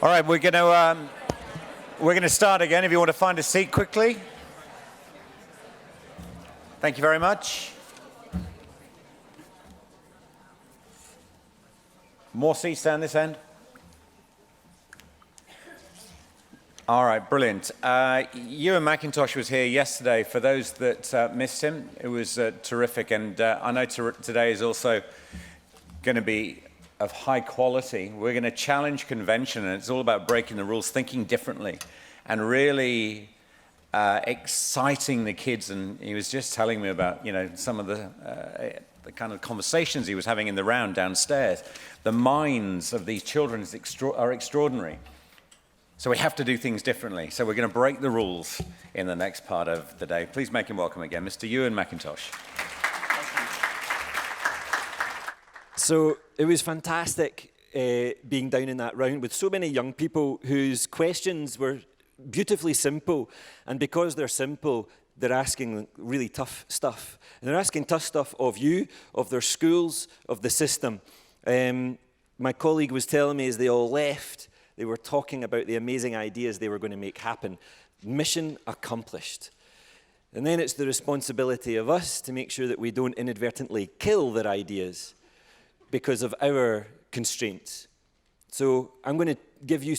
All right, we're going to start again. If you want to find a seat quickly. Thank you very much. More seats down this end. All right, brilliant. Ewan McIntosh was here yesterday. For those that missed him, it was terrific. And I know today is also going to be of high quality. We're going to challenge convention, and it's all about breaking the rules, thinking differently, and really exciting the kids. And he was just telling me about, some of the kind of conversations he was having in the round downstairs. The minds of these children are extraordinary. So we have to do things differently. So we're going to break the rules in the next part of the day. Please make him welcome again, Mr. Ewan McIntosh. So it was fantastic being down in that round with so many young people whose questions were beautifully simple. And because they're simple, they're asking really tough stuff. And they're asking tough stuff of you, of their schools, of the system. My colleague was telling me as they all left, they were talking about the amazing ideas they were going to make happen. Mission accomplished. And then it's the responsibility of us to make sure that we don't inadvertently kill their ideas because of our constraints. So I'm going to give you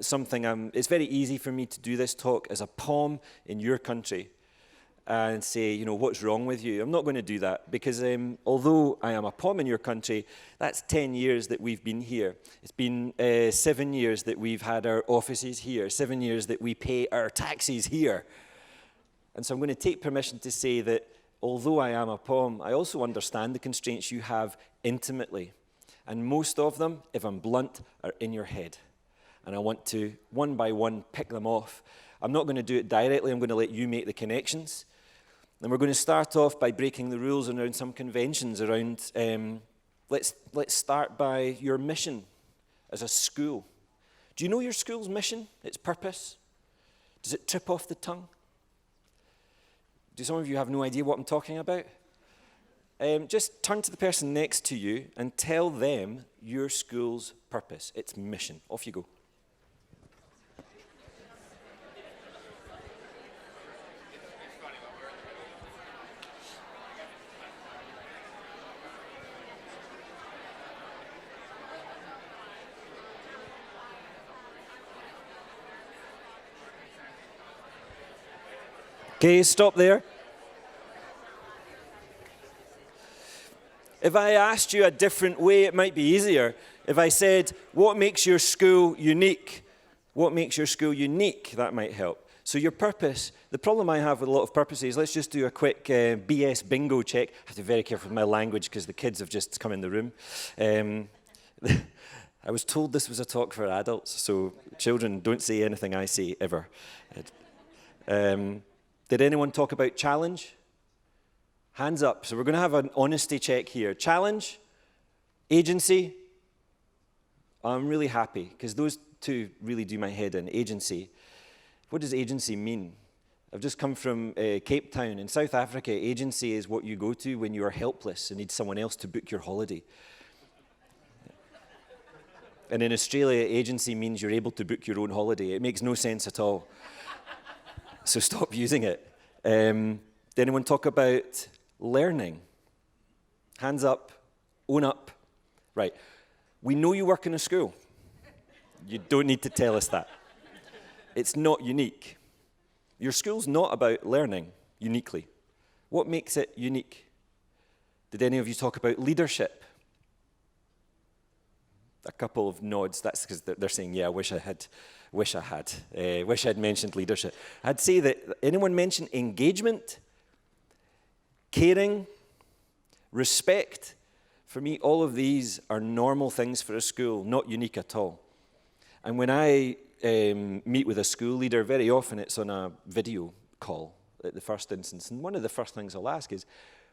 something. It's very easy for me to do this talk as a POM in your country and say, what's wrong with you? I'm not going to do that because although I am a POM in your country, that's 10 years that we've been here. It's been 7 years that we've had our offices here, 7 years that we pay our taxes here. And so I'm going to take permission to say that although I am a POM, I also understand the constraints you have intimately. And most of them, if I'm blunt, are in your head. And I want to, one by one, pick them off. I'm not going to do it directly. I'm going to let you make the connections. And we're going to start off by breaking the rules around some conventions around, let's start by your mission as a school. Do you know your school's mission, its purpose? Does it trip off the tongue? Do some of you have no idea what I'm talking about? Just turn to the person next to you and tell them your school's purpose, its mission. Off you go. Okay, stop there. If I asked you a different way, it might be easier. If I said, what makes your school unique? What makes your school unique? That might help. So your purpose, the problem I have with a lot of purposes, let's just do a quick BS bingo check. I have to be very careful with my language because the kids have just come in the room. I was told this was a talk for adults, so children, don't say anything I say ever. Did anyone talk about challenge? Hands up. So we're going to have an honesty check here. Challenge, agency. I'm really happy because those two really do my head in. Agency. What does agency mean? I've just come from Cape Town. In South Africa, agency is what you go to when you are helpless and need someone else to book your holiday. And in Australia, agency means you're able to book your own holiday. It makes no sense at all. So stop using it. Did anyone talk about learning? Hands up, own up. Right. We know you work in a school. You don't need to tell us that. It's not unique. Your school's not about learning uniquely. What makes it unique? Did any of you talk about leadership? A couple of nods. That's because they're saying, yeah, I wish I had mentioned leadership. I'd say that anyone mention engagement, caring, respect? For me, all of these are normal things for a school, not unique at all. And when I meet with a school leader, very often it's on a video call at the first instance. And one of the first things I'll ask is,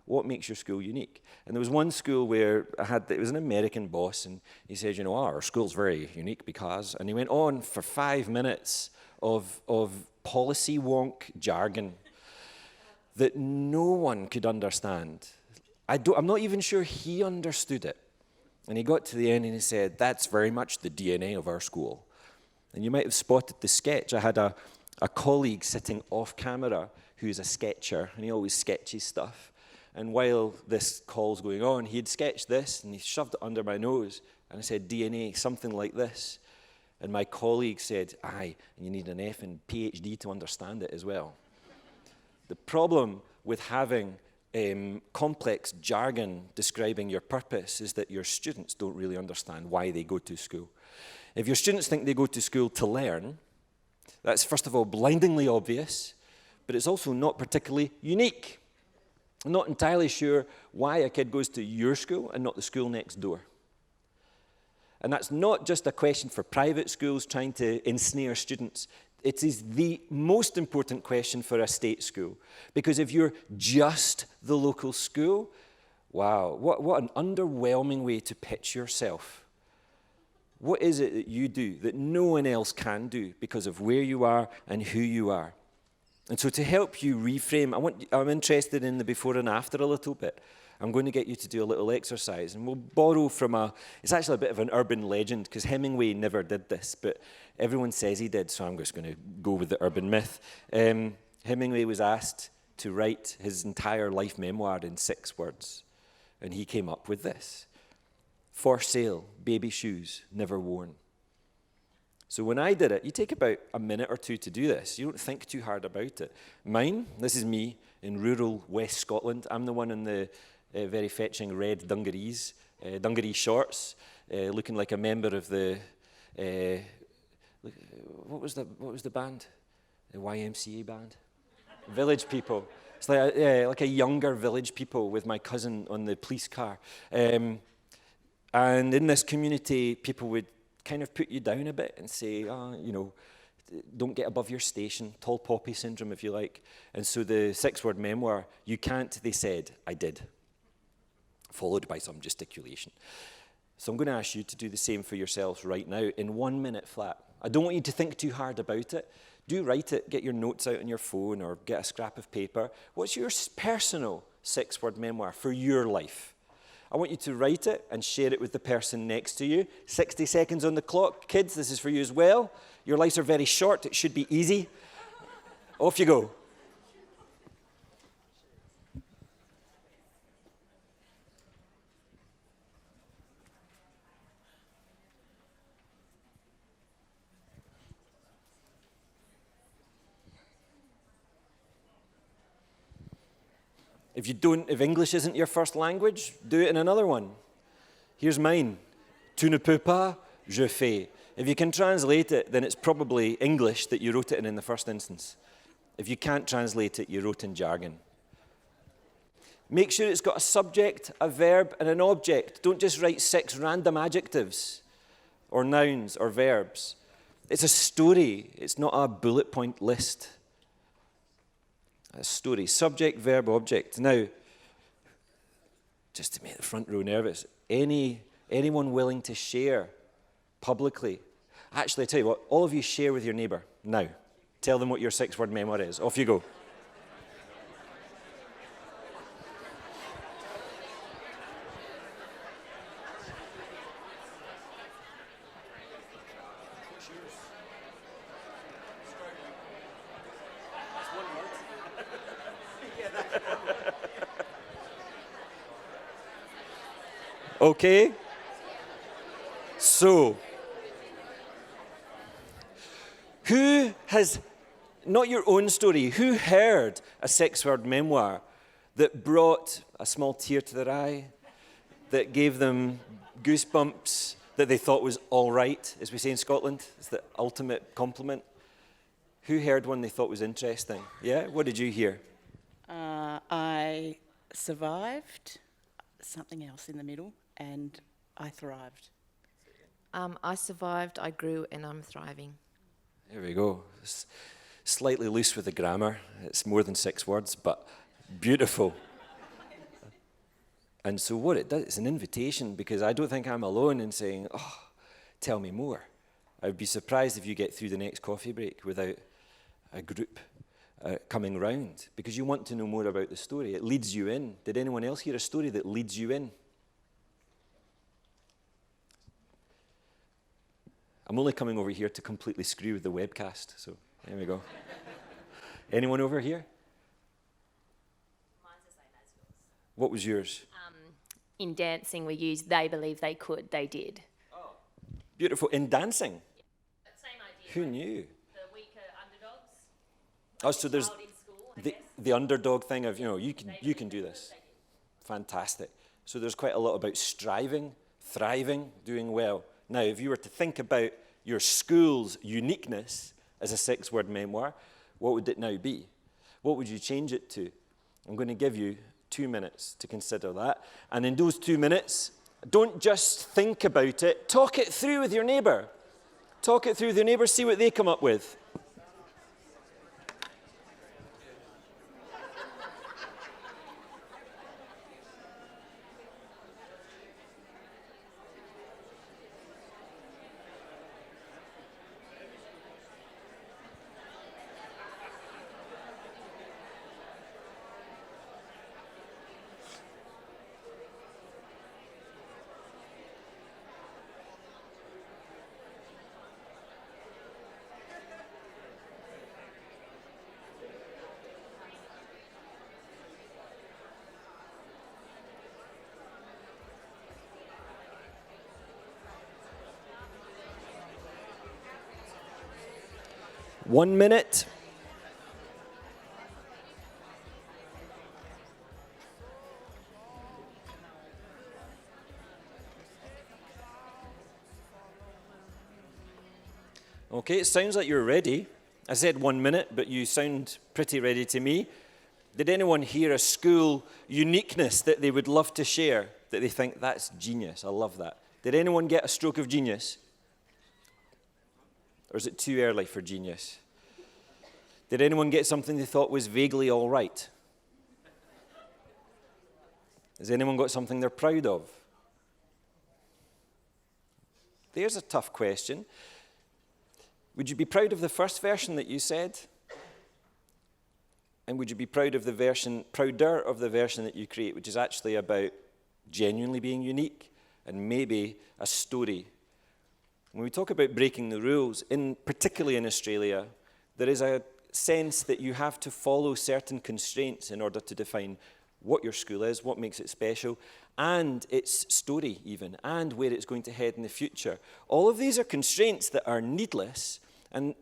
what makes your school unique? And there was one school where it was an American boss, and he said, our school's very unique because, and he went on for 5 minutes of policy wonk jargon that no one could understand. I'm not even sure he understood it. And he got to the end and he said, that's very much the DNA of our school. And you might have spotted the sketch. I had a colleague sitting off camera who's a sketcher, and he always sketches stuff. And while this call's going on, he had sketched this, and he shoved it under my nose, and I said, DNA, something like this. And my colleague said, aye, and you need an F and PhD to understand it as well. The problem with having complex jargon describing your purpose is that your students don't really understand why they go to school. If your students think they go to school to learn, that's first of all blindingly obvious, but it's also not particularly unique. I'm not entirely sure why a kid goes to your school and not the school next door. And that's not just a question for private schools trying to ensnare students. It is the most important question for a state school. Because if you're just the local school, wow, what an underwhelming way to pitch yourself. What is it that you do that no one else can do because of where you are and who you are? And so to help you reframe, I'm interested in the before and after a little bit. I'm going to get you to do a little exercise, and we'll borrow from it's actually a bit of an urban legend, because Hemingway never did this, but everyone says he did, so I'm just going to go with the urban myth. Hemingway was asked to write his entire life memoir in 6 words, and he came up with this: for sale, baby shoes, never worn. So when I did it, you take about a minute or 2 to do this. You don't think too hard about it. This is me in rural West Scotland. I'm the one in the very fetching red dungarees, dungaree shorts, looking like a member of the, what was the band? The YMCA band? Village People. It's like a younger Village People with my cousin on the police car. And in this community, people would kind of put you down a bit and say, don't get above your station, tall poppy syndrome, if you like. And so the 6-word memoir, you can't, they said, I did, followed by some gesticulation. So I'm going to ask you to do the same for yourselves right now in 1 minute flat. I don't want you to think too hard about it. Do write it, get your notes out on your phone or get a scrap of paper. What's your personal 6-word memoir for your life? I want you to write it and share it with the person next to you. 60 seconds on the clock. Kids, this is for you as well. Your lives are very short. It should be easy. Off you go. If English isn't your first language, do it in another one. Here's mine. Tu ne peux pas, je fais. If you can translate it, then it's probably English that you wrote it in the first instance. If you can't translate it, you wrote in jargon. Make sure it's got a subject, a verb, and an object. Don't just write 6 random adjectives or nouns or verbs. It's a story. It's not a bullet point list. A story, subject, verb, object. Now, just to make the front row nervous, anyone willing to share publicly? Actually, I tell you what, all of you share with your neighbour now. Tell them what your 6-word memoir is. Off you go. Okay? So, who has, not your own story, who heard a 6-word memoir that brought a small tear to their eye, that gave them goosebumps, that they thought was all right, as we say in Scotland? It's the ultimate compliment. Who heard one they thought was interesting? Yeah? What did you hear? I survived, something else in the middle, and I thrived. I survived, I grew, and I'm thriving. There we go. It's slightly loose with the grammar. It's more than 6 words, but beautiful. And so what it does, it's an invitation, because I don't think I'm alone in saying, oh, tell me more. I would be surprised if you get through the next coffee break without a group coming round, because you want to know more about the story. It leads you in. Did anyone else hear a story that leads you in? I'm only coming over here to completely screw with the webcast, so there we go. Anyone over here? Mine's the same as yours. What was yours? In dancing, we used they believe they could, they did. Beautiful. In dancing? Same idea. Who knew? The weaker underdogs. Oh, so there's Child in school, I the, guess. the underdog thing of, you can do this. Fantastic. So there's quite a lot about striving, thriving, doing well. Now, if you were to think about your school's uniqueness as a 6-word memoir, what would it now be? What would you change it to? I'm going to give you 2 minutes to consider that. And in those 2 minutes, don't just think about it. Talk it through with your neighbour. Talk it through with your neighbour, see what they come up with. One minute. Okay, it sounds like you're ready. I said 1 minute, but you sound pretty ready to me. Did anyone hear a school uniqueness that they would love to share, that they think, that's genius, I love that? Did anyone get a stroke of genius? Or is it too early for genius? Did anyone get something they thought was vaguely all right? Has anyone got something they're proud of? There's a tough question. Would you be proud of the first version that you said? And would you be prouder of the version that you create, which is actually about genuinely being unique and maybe a story? When we talk about breaking the rules, particularly in Australia, there is a sense that you have to follow certain constraints in order to define what your school is, what makes it special, and its story even, and where it's going to head in the future. All of these are constraints that are needless, and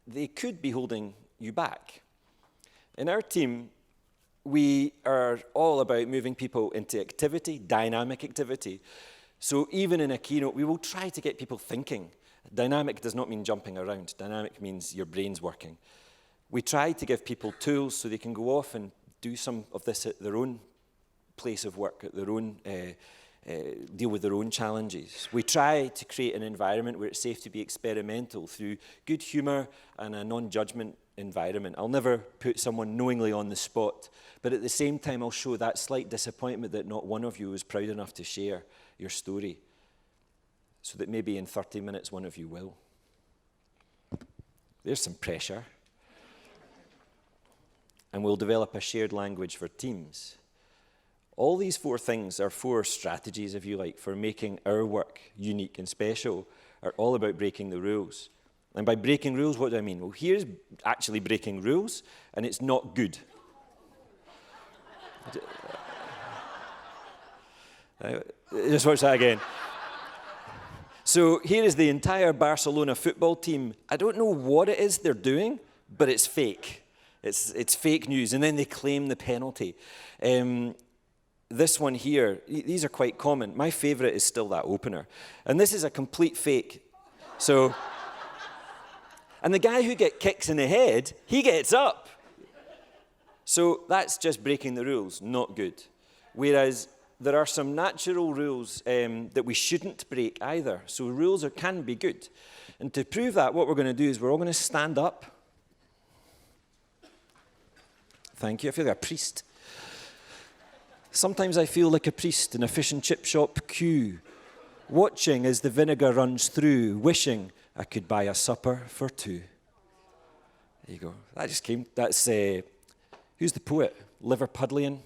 they could be holding you back. In our team, we are all about moving people into activity, dynamic activity. So even in a keynote, we will try to get people thinking. Dynamic does not mean jumping around. Dynamic means your brain's working. We try to give people tools so they can go off and do some of this at their own place of work, at their own, deal with their own challenges. We try to create an environment where it's safe to be experimental through good humour and a non-judgment environment. I'll never put someone knowingly on the spot, but at the same time I'll show that slight disappointment that not one of you was proud enough to share your story, so that maybe in 30 minutes one of you will. There's some pressure. And we'll develop a shared language for teams. All these 4 things are 4 strategies, if you like, for making our work unique and special, are all about breaking the rules. And by breaking rules, what do I mean? Well, here's actually breaking rules, and it's not good. Just watch that again. So here is the entire Barcelona football team. I don't know what it is they're doing, but it's fake. It's fake news, and then they claim the penalty. This one here, these are quite common. My favourite is still that opener. And this is a complete fake. So, and the guy who gets kicks in the head, he gets up. So that's just breaking the rules, not good. Whereas there are some natural rules that we shouldn't break either. So rules can be good. And to prove that, what we're going to do is we're all going to stand up. Thank you. I feel like a priest. Sometimes I feel like a priest in a fish and chip shop queue, watching as the vinegar runs through, wishing I could buy a supper for 2. There you go. That just came. That's, who's the poet? Liverpudlian?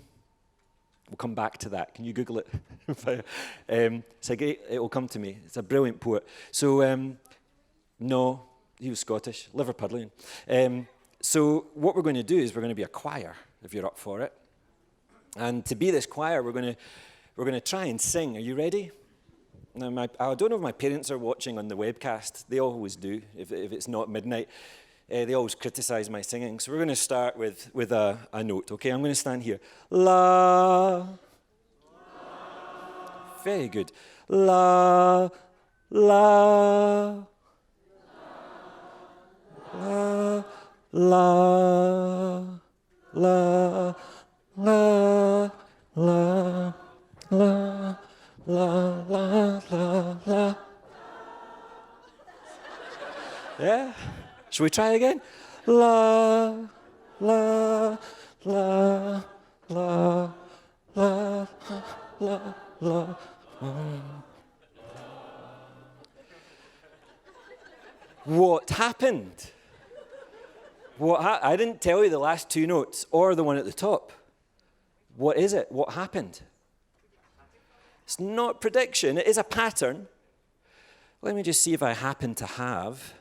We'll come back to that. Can you Google it? It's a great, it will come to me. It's a brilliant poet. So No, he was Scottish, Liverpudlian. So what we're going to do is we're going to be a choir, if you're up for it. And to be this choir, we're going to try and sing. Are you ready? Now, I don't know if my parents are watching on the webcast. They always do, if it's not midnight. They always criticize my singing. So we're going to start with a note, okay? I'm going to stand here. La. Very good. La, la. La, la, la, la, la, la, la, la, la, la. Yeah? Shall we try again? La, la, la, la, la, la, la. What happened? I didn't tell you the last two notes or the one at the top. What is it? What happened? It's not prediction. It is a pattern. Let me just see if I happen to have.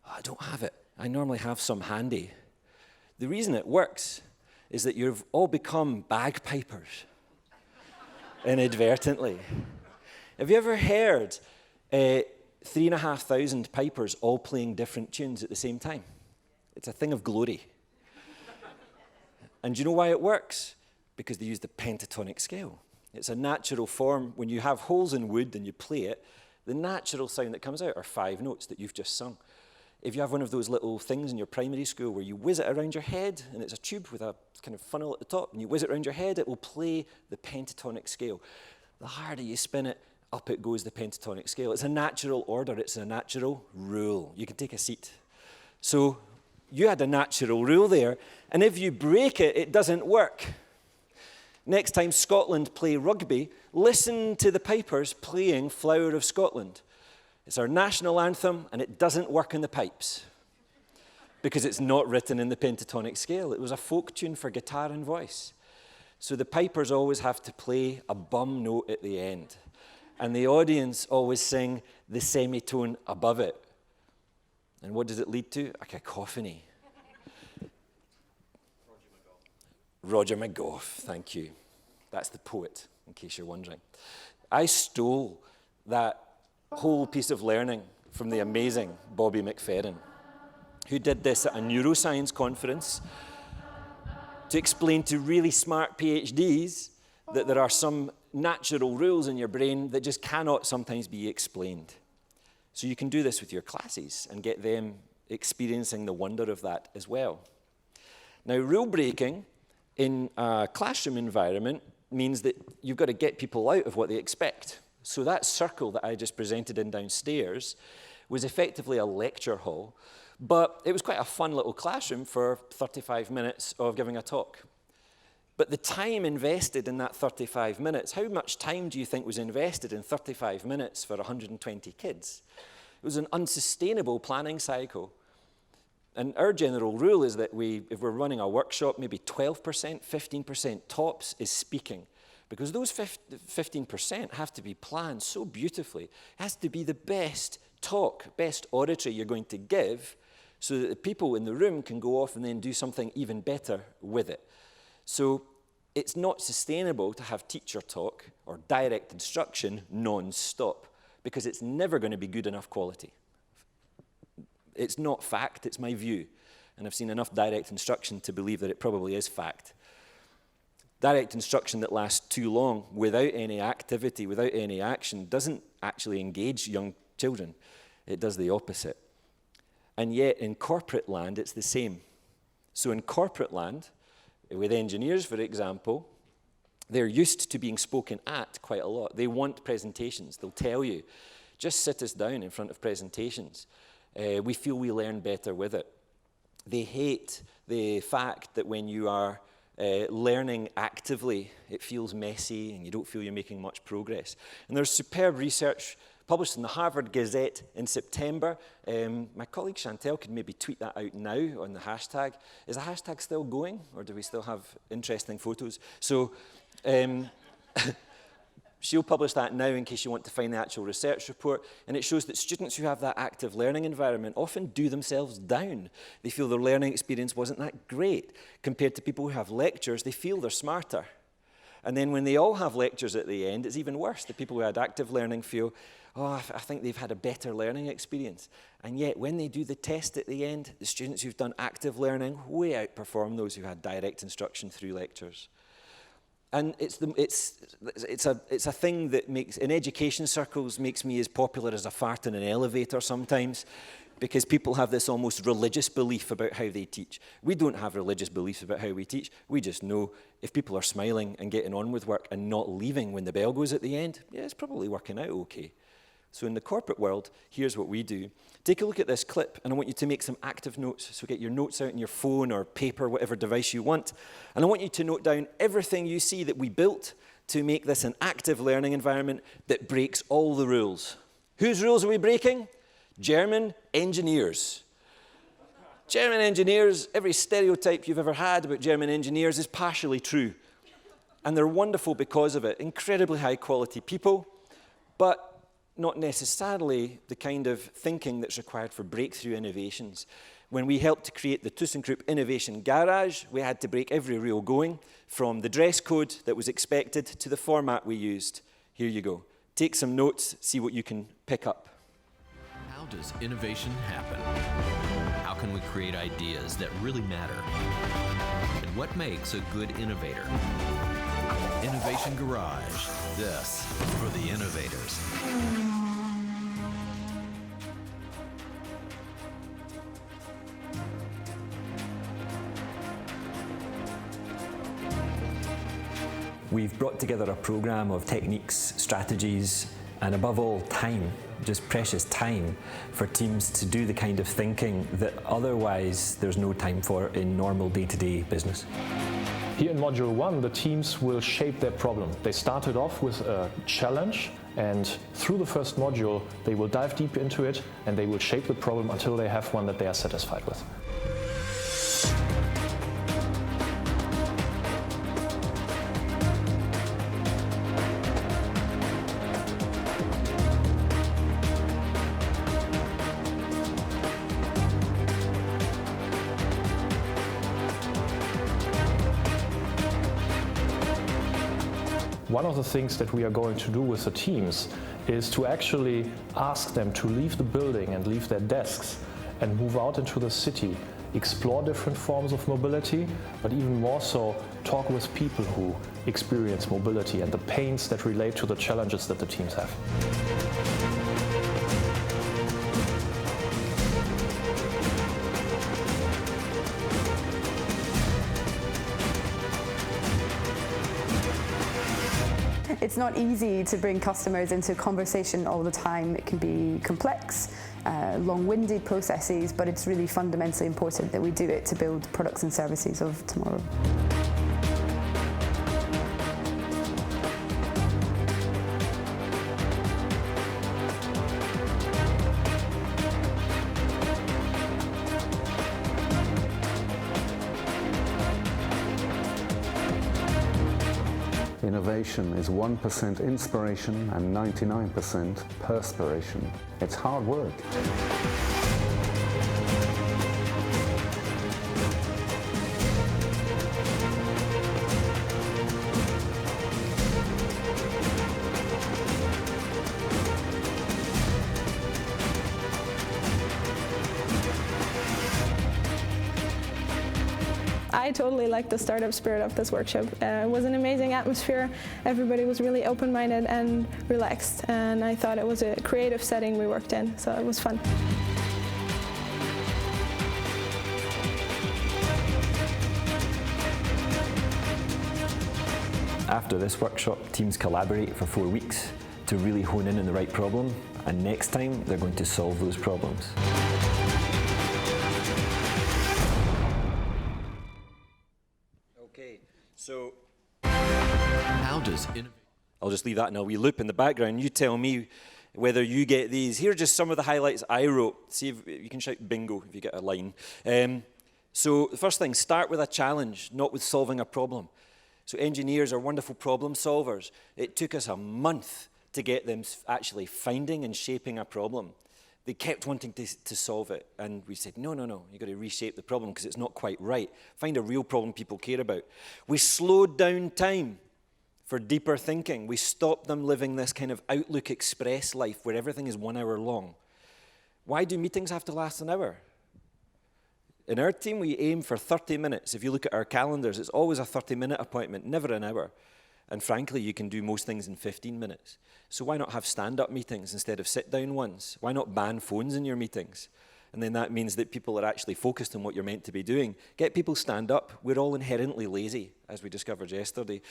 I don't have it. I normally have some handy. The reason it works is that you've all become bagpipers inadvertently. Have you ever heard 3,500 pipers all playing different tunes at the same time? It's a thing of glory. And do you know why it works? Because they use the pentatonic scale. It's a natural form. When you have holes in wood and you play it, the natural sound that comes out are 5 notes that you've just sung. If you have one of those little things in your primary school where you whiz it around your head, and it's a tube with a kind of funnel at the top, and you whiz it around your head, it will play the pentatonic scale. The harder you spin it, up it goes the pentatonic scale. It's a natural order. It's a natural rule. You can take a seat. So you had a natural rule there, and if you break it, it doesn't work. Next time Scotland play rugby, listen to the pipers playing Flower of Scotland. It's our national anthem, and it doesn't work in the pipes because it's not written in the pentatonic scale. It was a folk tune for guitar and voice. So the pipers always have to play a bum note at the end, and the audience always sing the semitone above it. And what does it lead to? A cacophony. Roger McGough, thank you. That's the poet, in case you're wondering. I stole that whole piece of learning from the amazing Bobby McFerrin, who did this at a neuroscience conference to explain to really smart PhDs that there are some natural rules in your brain that just cannot sometimes be explained. So you can do this with your classes and get them experiencing the wonder of that as well. Now, rule breaking in a classroom environment means that you've got to get people out of what they expect. So that circle that I just presented in downstairs was effectively a lecture hall, but it was quite a fun little classroom for 35 minutes of giving a talk. But the time invested in that 35 minutes, how much time do you think was invested in 35 minutes for 120 kids? It was an unsustainable planning cycle. And our general rule is that if we're running a workshop, maybe 12%, 15% tops is speaking. Because those 15% have to be planned so beautifully. It has to be the best talk, best oratory you're going to give so that the people in the room can go off and then do something even better with it. So it's not sustainable to have teacher talk or direct instruction non-stop because it's never going to be good enough quality. It's not fact, it's my view. And I've seen enough direct instruction to believe that it probably is fact. Direct instruction that lasts too long without any activity, without any action, doesn't actually engage young children. It does the opposite. And yet in corporate land, it's the same. So in corporate land, with engineers, for example, they're used to being spoken at quite a lot. They want presentations. They'll tell you, just sit us down in front of presentations. We feel we learn better with it. They hate the fact that when you are learning actively, it feels messy and you don't feel you're making much progress. And there's superb research published in the Harvard Gazette in September. My colleague Chantel could maybe tweet that out now on the hashtag. Is the hashtag still going, or do we still have interesting photos? So She'll publish that now in case you want to find the actual research report, and it shows that students who have that active learning environment often do themselves down. They feel their learning experience wasn't that great. Compared to people who have lectures, they feel they're smarter. And then when they all have lectures at the end, it's even worse. The people who had active learning feel, oh, I think they've had a better learning experience. And yet, when they do the test at the end, the students who've done active learning way outperform those who had direct instruction through lectures. And it's a thing that makes, in education circles, makes me as popular as a fart in an elevator sometimes, because people have this almost religious belief about how they teach. We don't have religious beliefs about how we teach. We just know if people are smiling and getting on with work and not leaving when the bell goes at the end, yeah, it's probably working out okay. So in the corporate world, here's what we do. Take a look at this clip, and I want you to make some active notes. So get your notes out on your phone or paper, whatever device you want. And I want you to note down everything you see that we built to make this an active learning environment that breaks all the rules. Whose rules are we breaking? German engineers. German engineers, every stereotype you've ever had about German engineers is partially true. And they're wonderful because of it. Incredibly high quality people, but not necessarily the kind of thinking that's required for breakthrough innovations. When we helped to create the ThyssenKrupp Innovation Garage, we had to break every rule going, from the dress code that was expected to the format we used. Here you go. Take some notes, see what you can pick up. How does innovation happen? How can we create ideas that really matter? And what makes a good innovator? Innovation Garage. This for the innovators. We've brought together a program of techniques, strategies, and above all, time, just precious time, for teams to do the kind of thinking that otherwise there's no time for in normal day-to-day business. Here in Module 1, the teams will shape their problem. They started off with a challenge, and through the first module, they will dive deep into it, and they will shape the problem until they have one that they are satisfied with. One of the things that we are going to do with the teams is to actually ask them to leave the building and leave their desks and move out into the city, explore different forms of mobility, but even more so, talk with people who experience mobility and the pains that relate to the challenges that the teams have. It's not easy to bring customers into conversation all the time. It can be complex, long-winded processes, but it's really fundamentally important that we do it to build products and services of tomorrow. Innovation is 1% inspiration and 99% perspiration. It's hard work. I totally liked the startup spirit of this workshop. It was an amazing atmosphere. Everybody was really open-minded and relaxed, and I thought it was a creative setting we worked in, so it was fun. After this workshop, teams collaborate for 4 weeks to really hone in on the right problem, and next time they're going to solve those problems. Okay, so How does innovation... I'll just leave that in a wee loop in the background. You tell me whether you get these. Here are just some of the highlights I wrote. See if you can shout bingo if you get a line. So the first thing, start with a challenge, not with solving a problem. So engineers are wonderful problem solvers. It took us a month to get them actually finding and shaping a problem. They kept wanting to solve it, and we said, no, you've got to reshape the problem because it's not quite right. Find a real problem people care about. We slowed down time for deeper thinking. We stopped them living this kind of Outlook Express life where everything is 1 hour long. Why do meetings have to last an hour? In our team, we aim for 30 minutes. If you look at our calendars, it's always a 30-minute appointment, never an hour. And frankly, you can do most things in 15 minutes. So why not have stand-up meetings instead of sit-down ones? Why not ban phones in your meetings? And then that means that people are actually focused on what you're meant to be doing. Get people stand up. We're all inherently lazy, as we discovered yesterday.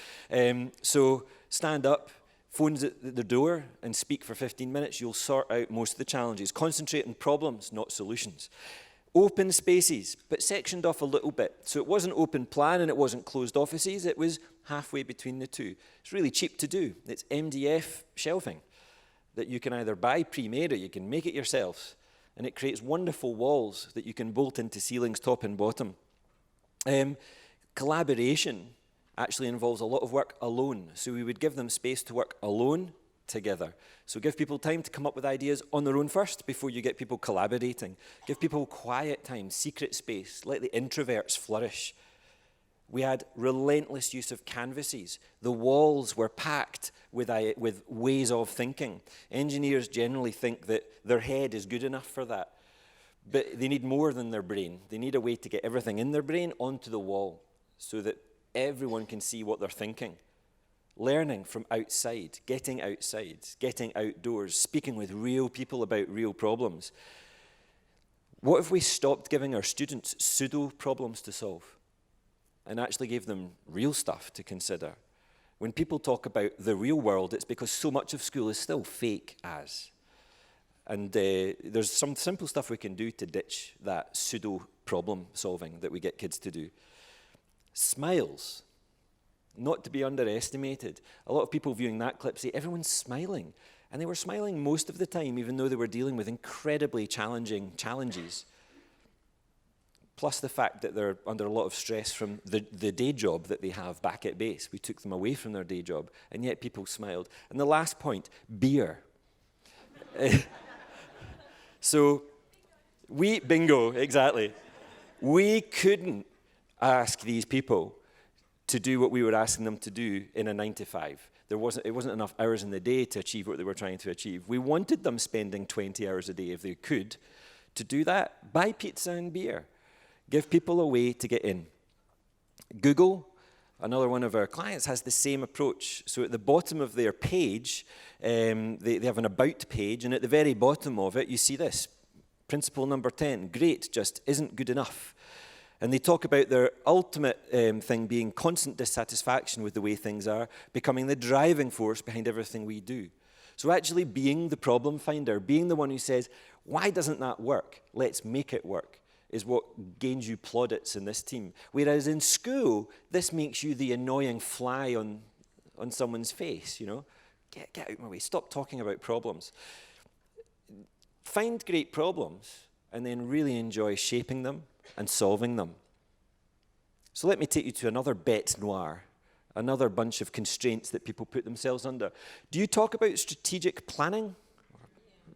So stand up, phones at the door, and speak for 15 minutes. You'll sort out most of the challenges. Concentrate on problems, not solutions. Open spaces, but sectioned off a little bit. So it wasn't open plan and it wasn't closed offices. It was halfway between the two. It's really cheap to do. It's MDF shelving that you can either buy pre-made or you can make it yourselves. And it creates wonderful walls that you can bolt into ceilings top and bottom. Collaboration actually involves a lot of work alone. So we would give them space to work alone together. So give people time to come up with ideas on their own first before you get people collaborating. Give people quiet time, secret space, let the introverts flourish. We had relentless use of canvases. The walls were packed with ways of thinking. Engineers generally think that their head is good enough for that. But they need more than their brain. They need a way to get everything in their brain onto the wall so that everyone can see what they're thinking. Learning from outside, getting outdoors, speaking with real people about real problems. What if we stopped giving our students pseudo problems to solve and actually gave them real stuff to consider? When people talk about the real world, it's because so much of school is still fake as. And there's some simple stuff we can do to ditch that pseudo problem solving that we get kids to do. Smiles. Not to be underestimated. A lot of people viewing that clip say, everyone's smiling. And they were smiling most of the time, even though they were dealing with incredibly challenging challenges. Plus the fact that they're under a lot of stress from the day job that they have back at base. We took them away from their day job, and yet people smiled. And the last point, beer. Bingo, exactly. We couldn't ask these people to do what we were asking them to do in a 9 to 5. It wasn't enough hours in the day to achieve what they were trying to achieve. We wanted them spending 20 hours a day if they could. To do that, buy pizza and beer. Give people a way to get in. Google, another one of our clients, has the same approach. So at the bottom of their page, they have an about page, and at the very bottom of it, you see this. Principle number 10, great just isn't good enough. And they talk about their ultimate thing being constant dissatisfaction with the way things are, becoming the driving force behind everything we do. So actually being the problem finder, being the one who says, why doesn't that work? Let's make it work, is what gains you plaudits in this team. Whereas in school, this makes you the annoying fly on someone's face, you know? Get out of my way, stop talking about problems. Find great problems and then really enjoy shaping them and solving them. So let me take you to another bête noire, another bunch of constraints that people put themselves under. Do you talk about strategic planning?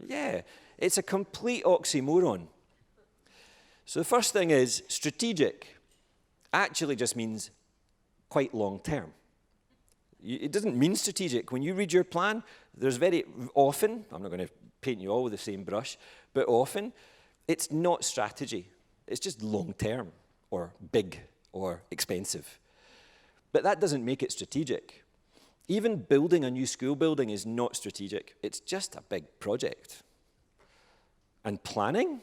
Yeah, it's a complete oxymoron. So the first thing is strategic actually just means quite long term. It doesn't mean strategic. When you read your plan, there's very often, I'm not going to paint you all with the same brush, but often it's not strategy. It's just long-term or big or expensive. But that doesn't make it strategic. Even building a new school building is not strategic. It's just a big project. And planning?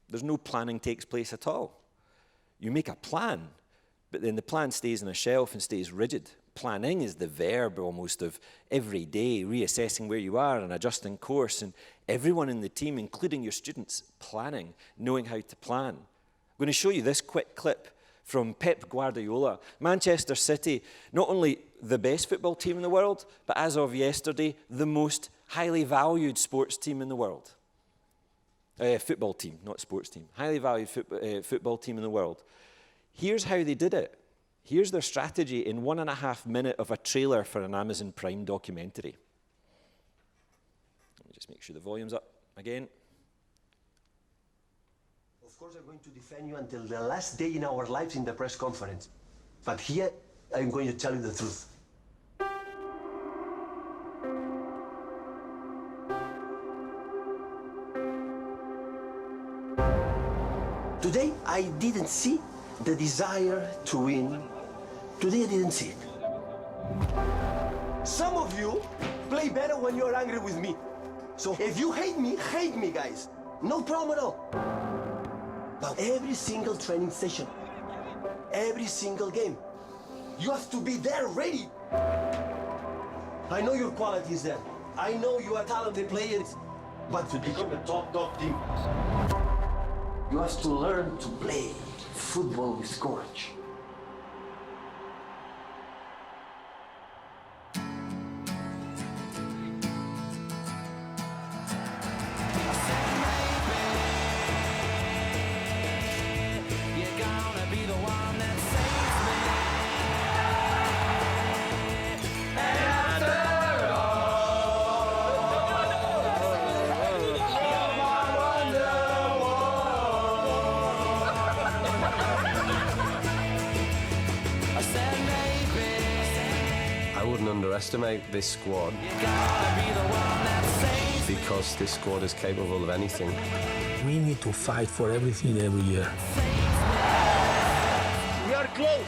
There's no planning takes place at all. You make a plan, but then the plan stays on a shelf and stays rigid. Planning is the verb almost of every day, reassessing where you are and adjusting course, and everyone in the team, including your students, planning, knowing how to plan. I'm going to show you this quick clip from Pep Guardiola. Manchester City, not only the best football team in the world, but as of yesterday, the most highly valued sports team in the world. Football team, not sports team. Highly valued football team in the world. Here's how they did it. Here's their strategy in 1.5 minutes of a trailer for an Amazon Prime documentary. Let me just make sure the volume's up again. Of course, I'm going to defend you until the last day in our lives in the press conference. But here, I'm going to tell you the truth. Today, I didn't see the desire to win. Today, I didn't see it. Some of you play better when you're angry with me. So if you hate me, guys. No problem at all. But every single training session, every single game, you have to be there ready. I know your quality is there. I know you are talented players. But to become a top team, you have to learn to play football with courage. I wouldn't underestimate this squad because this squad is capable of anything. We need to fight for everything every year. We are close.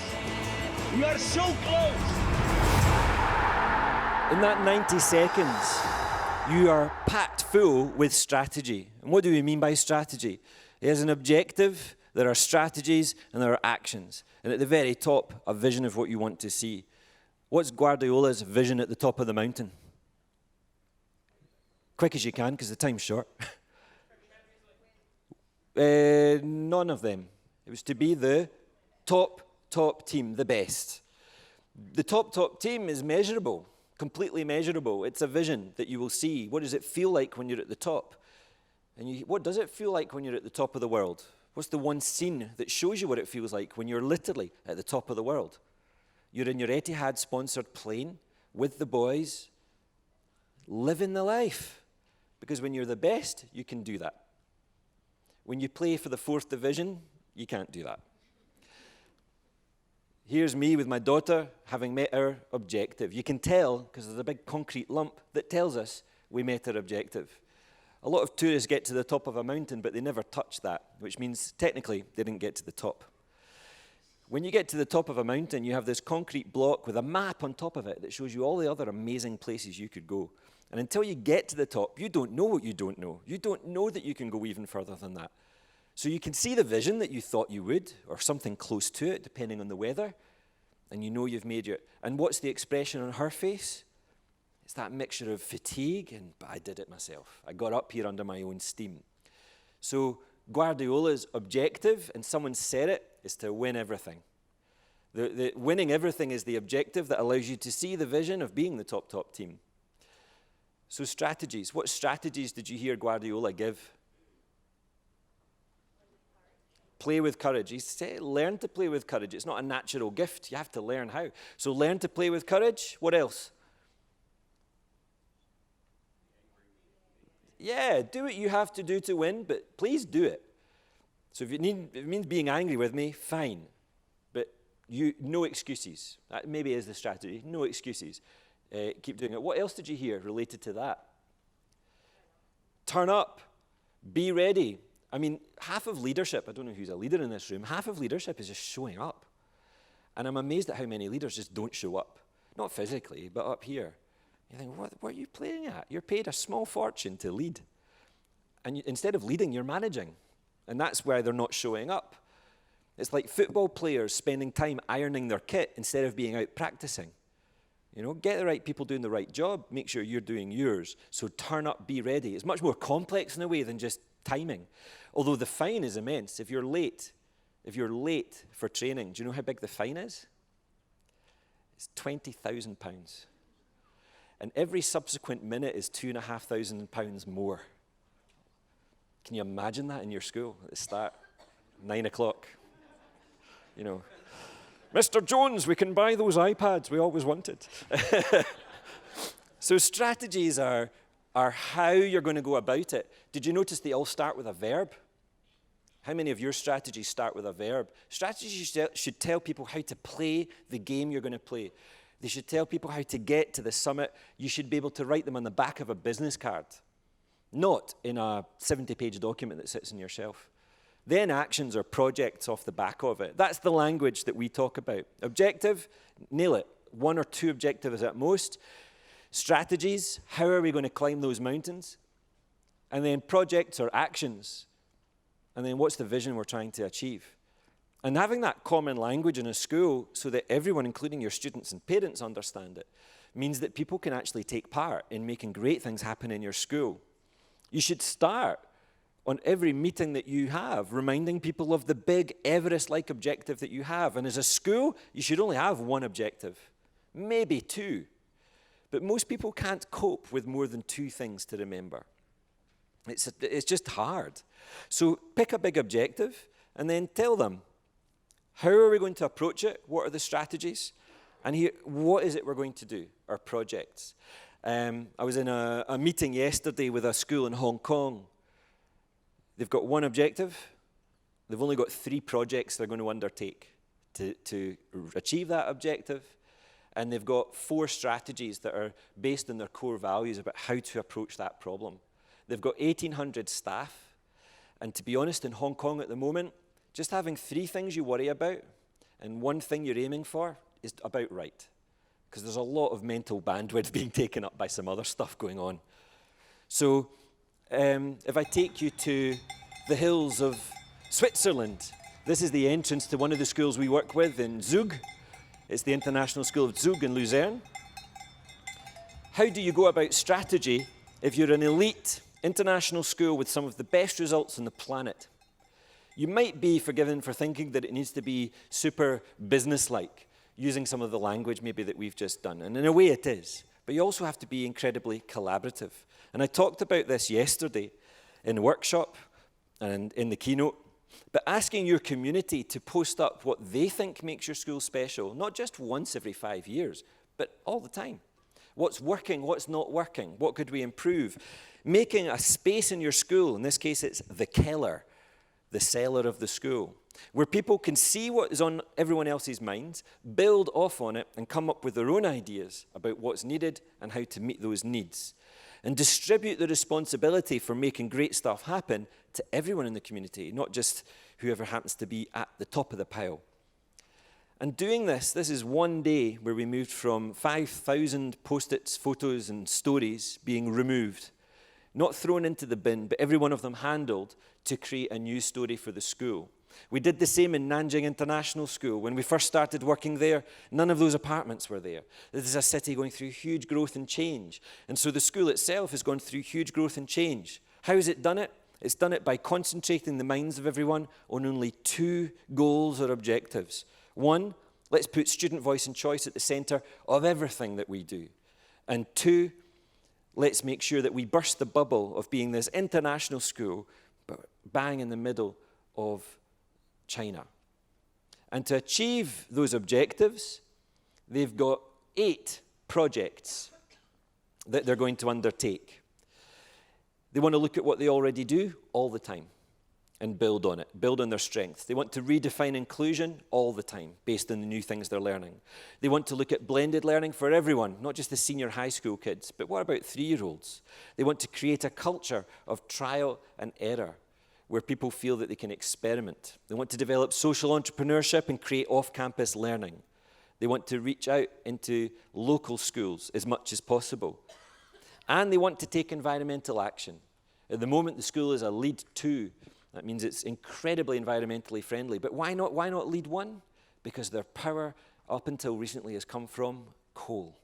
We are so close. In that 90 seconds, you are packed full with strategy. And what do we mean by strategy? There's an objective, there are strategies, and there are actions. And at the very top, a vision of what you want to see. What's Guardiola's vision at the top of the mountain? Quick as you can, because the time's short. None of them. It was to be the top team, the best. The top team is measurable, completely measurable. It's a vision that you will see. What does it feel like when you're at the top? And what does it feel like when you're at the top of the world? What's the one scene that shows you what it feels like when you're literally at the top of the world? You're in your Etihad-sponsored plane with the boys, living the life. Because when you're the best, you can do that. When you play for the 4th division, you can't do that. Here's me with my daughter having met our objective. You can tell, because there's a big concrete lump that tells us we met our objective. A lot of tourists get to the top of a mountain, but they never touch that, which means technically they didn't get to the top. When you get to the top of a mountain, you have this concrete block with a map on top of it that shows you all the other amazing places you could go. And until you get to the top, you don't know what you don't know. You don't know that you can go even further than that. So you can see the vision that you thought you would, or something close to it, depending on the weather, and you know you've made it. And what's the expression on her face? It's that mixture of fatigue and, but I did it myself. I got up here under my own steam. So Guardiola's objective, and someone said it, is to win everything. The winning everything is the objective that allows you to see the vision of being the top team. So strategies. What strategies did you hear Guardiola give? Play with courage. He said, learn to play with courage. It's not a natural gift. You have to learn how. So learn to play with courage. What else? Yeah, do what you have to do to win, but please do it. So if it means being angry with me, fine. But no excuses. That maybe is the strategy. No excuses. Keep doing it. What else did you hear related to that? Turn up. Be ready. I mean, half of leadership, I don't know who's a leader in this room, half of leadership is just showing up. And I'm amazed at how many leaders just don't show up. Not physically, but up here. You think, what are you playing at? You're paid a small fortune to lead. And instead of leading, you're managing. And that's why they're not showing up. It's like football players spending time ironing their kit instead of being out practicing. You know, get the right people doing the right job, make sure you're doing yours. So turn up, be ready. It's much more complex in a way than just timing. Although the fine is immense. If you're late for training, do you know how big the fine is? It's £20,000. And every subsequent minute is £2,500 more. Can you imagine that in your school at the start? 9 o'clock. You know. Mr. Jones, we can buy those iPads we always wanted. So strategies are how you're going to go about it. Did you notice they all start with a verb? How many of your strategies start with a verb? Strategies should tell people how to play the game you're going to play. They should tell people how to get to the summit. You should be able to write them on the back of a business card, not in a 70-page document that sits on your shelf. Then actions or projects off the back of it. That's the language that we talk about. Objective, nail it. 1 or 2 objectives at most. Strategies, how are we going to climb those mountains? And then projects or actions. And then what's the vision we're trying to achieve? And having that common language in a school so that everyone, including your students and parents, understand it, means that people can actually take part in making great things happen in your school. You should start on every meeting that you have, reminding people of the big Everest-like objective that you have. And as a school, you should only have 1 objective, maybe 2. But most people can't cope with more than 2 things to remember. It's just hard. So pick a big objective and then tell them, how are we going to approach it? What are the strategies? And here, what is it we're going to do, our projects? I was in a meeting yesterday with a school in Hong Kong. They've got 1 objective. They've only got 3 projects they're going to undertake to achieve that objective. And they've got 4 strategies that are based on their core values about how to approach that problem. They've got 1,800 staff. And to be honest, in Hong Kong at the moment, just having 3 things you worry about and 1 thing you're aiming for is about right. Because there's a lot of mental bandwidth being taken up by some other stuff going on. So if I take you to the hills of Switzerland, this is the entrance to one of the schools we work with in Zug. It's the International School of Zug in Lucerne. How do you go about strategy if you're an elite international school with some of the best results on the planet? You might be forgiven for thinking that it needs to be super business-like, using some of the language maybe that we've just done. And in a way it is. But you also have to be incredibly collaborative. And I talked about this yesterday in the workshop and in the keynote. But asking your community to post up what they think makes your school special, not just once every 5 years, but all the time. What's working, what's not working, what could we improve? Making a space in your school, in this case it's the Keller, the cellar of the school, where people can see what is on everyone else's minds, build off on it, and come up with their own ideas about what's needed and how to meet those needs. And distribute the responsibility for making great stuff happen to everyone in the community, not just whoever happens to be at the top of the pile. And doing this is 1 day where we moved from 5,000 post-its, photos, and stories being removed, not thrown into the bin, but every one of them handled to create a new story for the school. We did the same in Nanjing International School. When we first started working there, none of those apartments were there. This is a city going through huge growth and change. And so the school itself has gone through huge growth and change. How has it done it? It's done it by concentrating the minds of everyone on only 2 goals or objectives. 1, let's put student voice and choice at the center of everything that we do. And 2, let's make sure that we burst the bubble of being this international school, but bang in the middle of China. And to achieve those objectives, they've got 8 projects that they're going to undertake. They want to look at what they already do all the time and build on it, build on their strengths. They want to redefine inclusion all the time based on the new things they're learning. They want to look at blended learning for everyone, not just the senior high school kids, but what about 3-year-olds? They want to create a culture of trial and error, where people feel that they can experiment. They want to develop social entrepreneurship and create off-campus learning. They want to reach out into local schools as much as possible. And they want to take environmental action. At the moment, the school is a lead 2. That means it's incredibly environmentally friendly. But why not lead 1? Because their power up until recently has come from coal.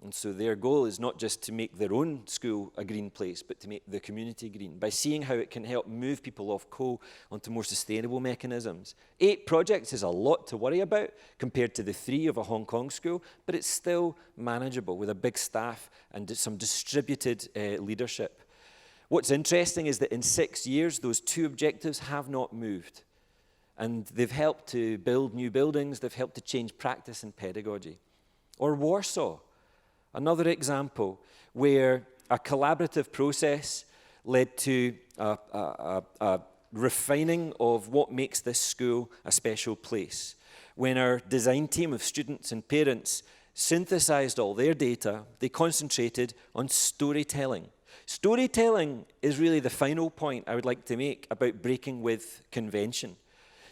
And so their goal is not just to make their own school a green place, but to make the community green by seeing how it can help move people off coal onto more sustainable mechanisms. 8 projects is a lot to worry about compared to the 3 of a Hong Kong school, but it's still manageable with a big staff and some distributed leadership. What's interesting is that in 6 years, those 2 objectives have not moved. and they've helped to build new buildings, they've helped to change practice and pedagogy. Or Warsaw, another example where a collaborative process led to a refining of what makes this school a special place. When our design team of students and parents synthesized all their data, they concentrated on storytelling. Storytelling is really the final point I would like to make about breaking with convention.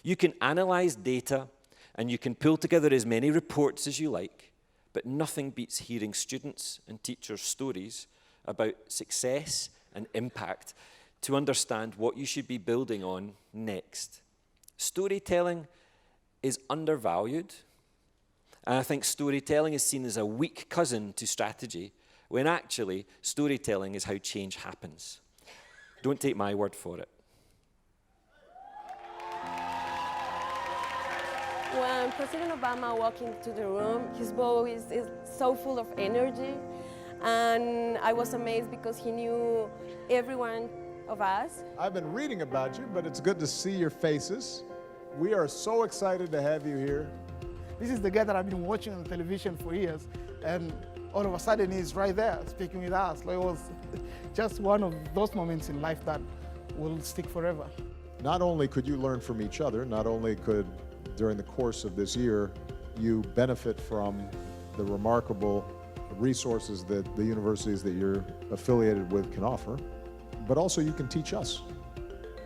You can analyze data and you can pull together as many reports as you like, but nothing beats hearing students and teachers' stories about success and impact to understand what you should be building on next. Storytelling is undervalued, and I think storytelling is seen as a weak cousin to strategy, when actually storytelling is how change happens. Don't take my word for it. When President Obama walked into the room, his voice is so full of energy, and I was amazed because he knew every one of us. I've been reading about you, but it's good to see your faces. We are so excited to have you here. This is the guy that I've been watching on television for years, and all of a sudden he's right there speaking with us. Like, it was just one of those moments in life that will stick forever. Not only could you learn from each other, not only could, during the course of this year, you benefit from the remarkable resources that the universities that you're affiliated with can offer, but also you can teach us.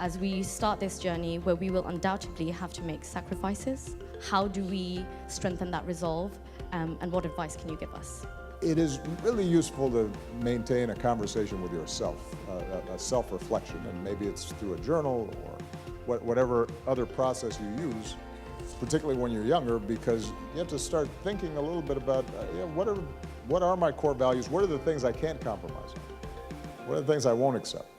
As we start this journey where we will undoubtedly have to make sacrifices, how do we strengthen that resolve, and what advice can you give us? It is really useful to maintain a conversation with yourself, a self-reflection, and maybe it's through a journal or whatever other process you use, particularly when you're younger, because you have to start thinking a little bit about what are my core values, what are the things I can't compromise on, what are the things I won't accept.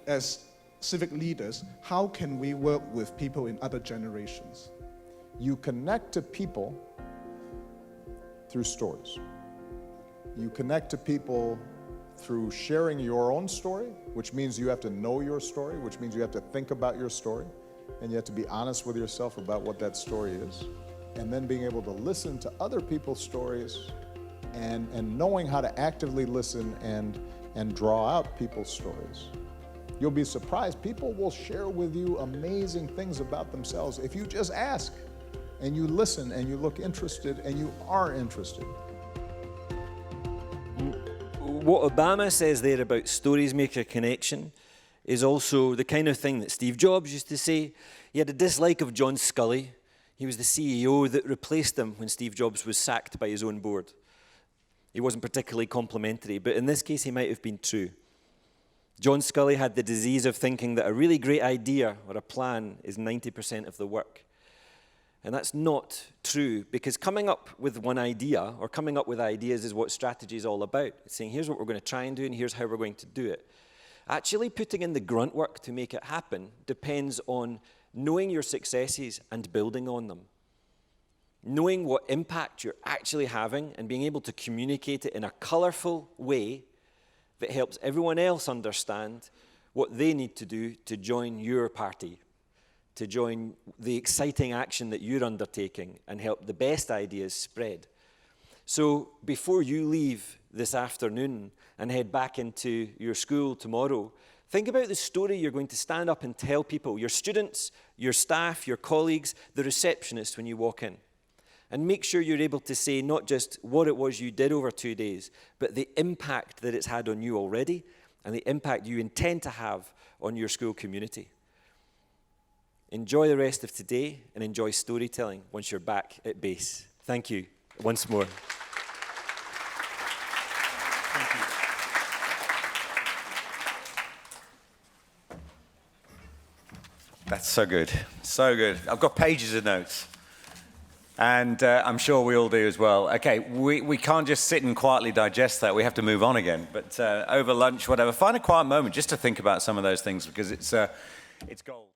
As civic leaders, how can we work with people in other generations? You connect to people through stories. You connect to people through sharing your own story, which means you have to know your story, which means you have to think about your story, and you have to be honest with yourself about what that story is. And then being able to listen to other people's stories and knowing how to actively listen and draw out people's stories. You'll be surprised. People will share with you amazing things about themselves if you just ask and you listen and you look interested and you are interested. What Obama says there about stories make a connection is also the kind of thing that Steve Jobs used to say. He had a dislike of John Scully. He was the CEO that replaced him when Steve Jobs was sacked by his own board. He wasn't particularly complimentary, but in this case he might have been true. John Scully had the disease of thinking that a really great idea or a plan is 90% of the work. And that's not true, because coming up with one idea or coming up with ideas is what strategy is all about. It's saying, here's what we're going to try and do and here's how we're going to do it. Actually putting in the grunt work to make it happen depends on knowing your successes and building on them. Knowing what impact you're actually having and being able to communicate it in a colorful way that helps everyone else understand what they need to do to join your party, to join the exciting action that you're undertaking and help the best ideas spread. So before you leave this afternoon and head back into your school tomorrow, think about the story you're going to stand up and tell people, your students, your staff, your colleagues, the receptionist when you walk in. And make sure you're able to say not just what it was you did over 2 days, but the impact that it's had on you already and the impact you intend to have on your school community. Enjoy the rest of today and enjoy storytelling once you're back at base. Thank you once more. Thank you. That's so good. So good. I've got pages of notes. And I'm sure we all do as well. Okay, we can't just sit and quietly digest that. We have to move on again. But over lunch, whatever, find a quiet moment just to think about some of those things, because it's gold.